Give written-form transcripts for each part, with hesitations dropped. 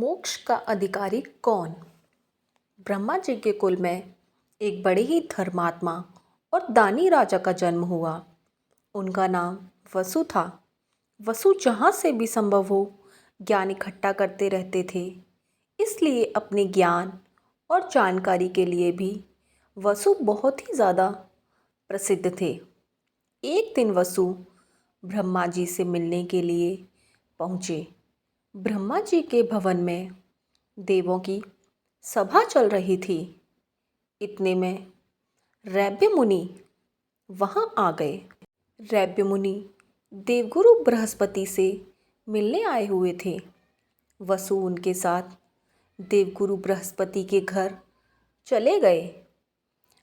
मोक्ष का अधिकारी कौन? ब्रह्मा जी के कुल में एक बड़े ही धर्मात्मा और दानी राजा का जन्म हुआ। उनका नाम वसु था। वसु जहाँ से भी संभव हो ज्ञान इकट्ठा करते रहते थे, इसलिए अपने ज्ञान और जानकारी के लिए भी वसु बहुत ही ज़्यादा प्रसिद्ध थे। एक दिन वसु ब्रह्मा जी से मिलने के लिए पहुँचे। ब्रह्मा जी के भवन में देवों की सभा चल रही थी। इतने में रैब्य मुनि वहाँ आ गए। रैब्य मुनि देवगुरु बृहस्पति से मिलने आए हुए थे। वसु उनके साथ देवगुरु बृहस्पति के घर चले गए।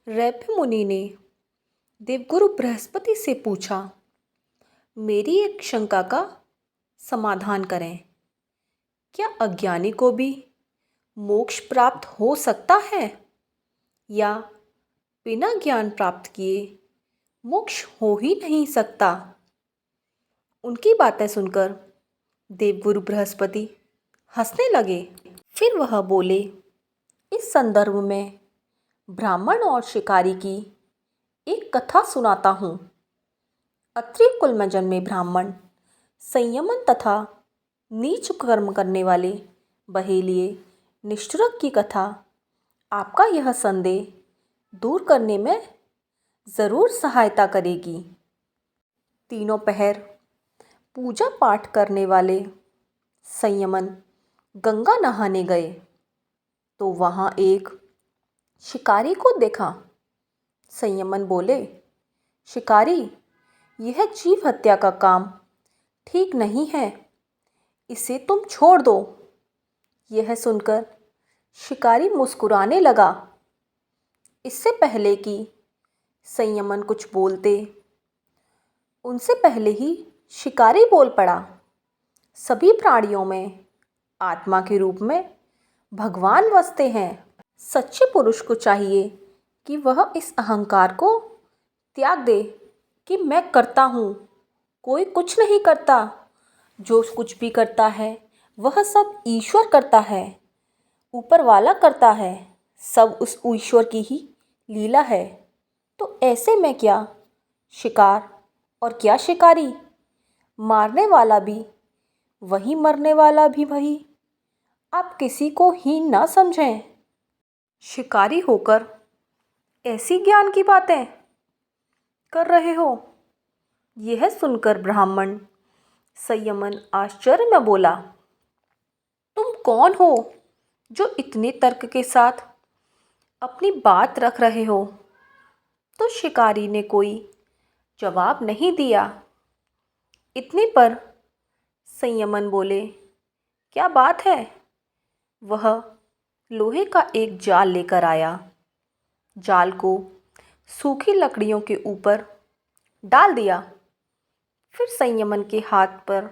रैब्य मुनि ने देवगुरु बृहस्पति से पूछा, मेरी एक शंका का समाधान करें। क्या अज्ञानी को भी मोक्ष प्राप्त हो सकता है या बिना ज्ञान प्राप्त किए मोक्ष हो ही नहीं सकता? उनकी बातें सुनकर देवगुरु बृहस्पति हंसने लगे। फिर वह बोले, इस संदर्भ में ब्राह्मण और शिकारी की एक कथा सुनाता हूँ। अत्रि कुल में जन्मे ब्राह्मण संयमन तथा नीच कर्म करने वाले बहेलिए निष्ठुरक की कथा आपका यह संदेह दूर करने में ज़रूर सहायता करेगी। तीनों पहर पूजा पाठ करने वाले संयमन गंगा नहाने गए तो वहाँ एक शिकारी को देखा। संयमन बोले, शिकारी, यह जीव हत्या का काम ठीक नहीं है, इसे तुम छोड़ दो। यह सुनकर शिकारी मुस्कुराने लगा। इससे पहले कि संयमन कुछ बोलते, उनसे पहले ही शिकारी बोल पड़ा, सभी प्राणियों में आत्मा के रूप में भगवान वसते हैं। सच्चे पुरुष को चाहिए कि वह इस अहंकार को त्याग दे कि मैं करता हूँ। कोई कुछ नहीं करता। जो कुछ भी करता है वह सब ईश्वर करता है, ऊपर वाला करता है। सब उस ईश्वर की ही लीला है। तो ऐसे में क्या शिकार और क्या शिकारी, मारने वाला भी वही, मरने वाला भी वही। आप किसी को हीन ना समझें। शिकारी होकर ऐसी ज्ञान की बातें कर रहे हो। यह सुनकर ब्राह्मण संयमन आश्चर्य में बोला, तुम कौन हो जो इतने तर्क के साथ अपनी बात रख रहे हो? तो शिकारी ने कोई जवाब नहीं दिया। इतने पर संयमन बोले, क्या बात है? वह लोहे का एक जाल लेकर आया। जाल को सूखी लकड़ियों के ऊपर डाल दिया। फिर संयमन के हाथ पर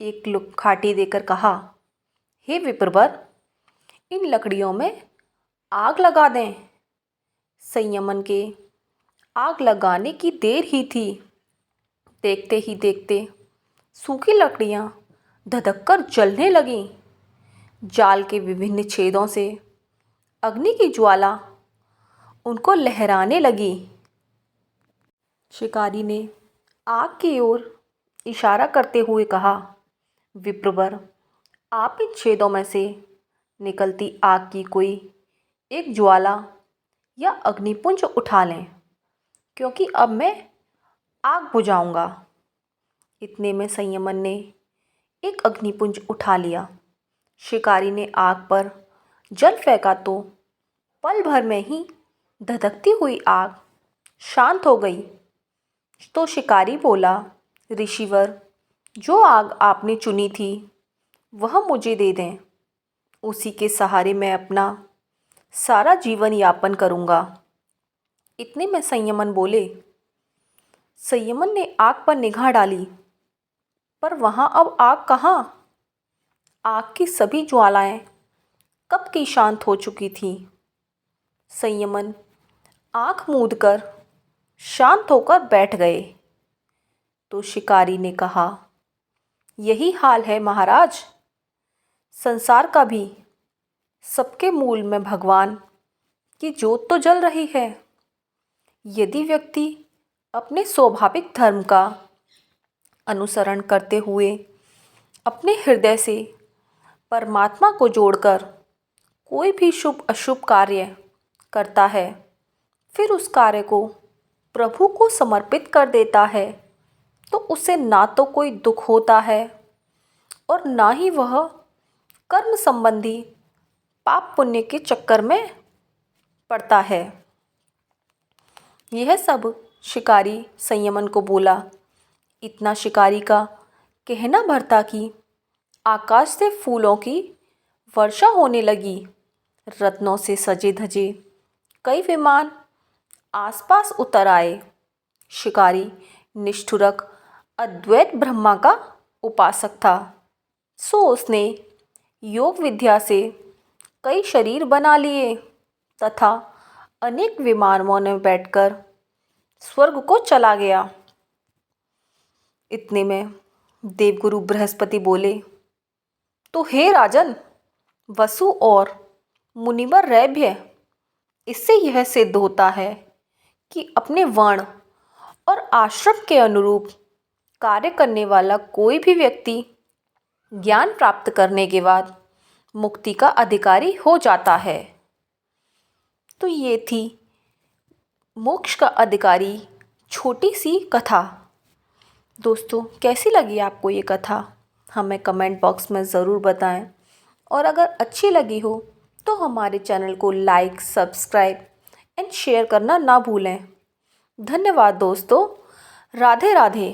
एक लुखाटी देकर कहा, हे विप्रवर, इन लकड़ियों में आग लगा दें। संयमन के आग लगाने की देर ही थी। देखते ही देखते सूखी लकड़ियाँ धधककर जलने लगीं। जाल के विभिन्न छेदों से अग्नि की ज्वाला उनको लहराने लगी। शिकारी ने आग की ओर इशारा करते हुए कहा, विप्रवर, आप इन छेदों में से निकलती आग की कोई एक ज्वाला या अग्निपुंज उठा लें, क्योंकि अब मैं आग बुझाऊंगा। इतने में संयमन ने एक अग्निपुंज उठा लिया। शिकारी ने आग पर जल फेंका तो पल भर में ही धधकती हुई आग शांत हो गई। तो शिकारी बोला, ऋषिवर, जो आग आपने चुनी थी वह मुझे दे दें। उसी के सहारे मैं अपना सारा जीवन यापन करूँगा। इतने में संयमन बोले। संयमन ने आग पर निगाह डाली, पर वहाँ अब आग कहाँ? आग की सभी ज्वालाएं कब की शांत हो चुकी थीं। संयमन आँख मूंदकर शांत होकर बैठ गए। तो शिकारी ने कहा, यही हाल है महाराज। संसार का भी, सबके मूल में भगवान की ज्योत तो जल रही है। यदि व्यक्ति अपने स्वाभाविक धर्म का अनुसरण करते हुए अपने हृदय से परमात्मा को जोड़कर कोई भी शुभ अशुभ कार्य करता है, फिर उस कार्य को प्रभु को समर्पित कर देता है, तो उसे ना तो कोई दुख होता है और ना ही वह कर्म संबंधी पाप पुण्य के चक्कर में पड़ता है। यह सब शिकारी संयमन को बोला। इतना शिकारी का कहना भर था कि आकाश से फूलों की वर्षा होने लगी। रत्नों से सजे धजे कई विमान आसपास उतर आए। शिकारी निष्ठुरक अद्वैत ब्रह्मा का उपासक था, सो उसने योग विद्या से कई शरीर बना लिए तथा अनेक विमानों में बैठकर स्वर्ग को चला गया। इतने में देवगुरु बृहस्पति बोले, तो हे राजन, वसु और मुनिवर रैभ्य, इससे यह सिद्ध होता है कि अपने वर्ण और आश्रम के अनुरूप कार्य करने वाला कोई भी व्यक्ति ज्ञान प्राप्त करने के बाद मुक्ति का अधिकारी हो जाता है। तो ये थी मोक्ष का अधिकारी छोटी सी कथा। दोस्तों, कैसी लगी आपको ये कथा? हमें कमेंट बॉक्स में ज़रूर बताएं, और अगर अच्छी लगी हो तो हमारे चैनल को लाइक, सब्सक्राइब एंड शेयर करना ना भूलें। धन्यवाद दोस्तों। राधे राधे।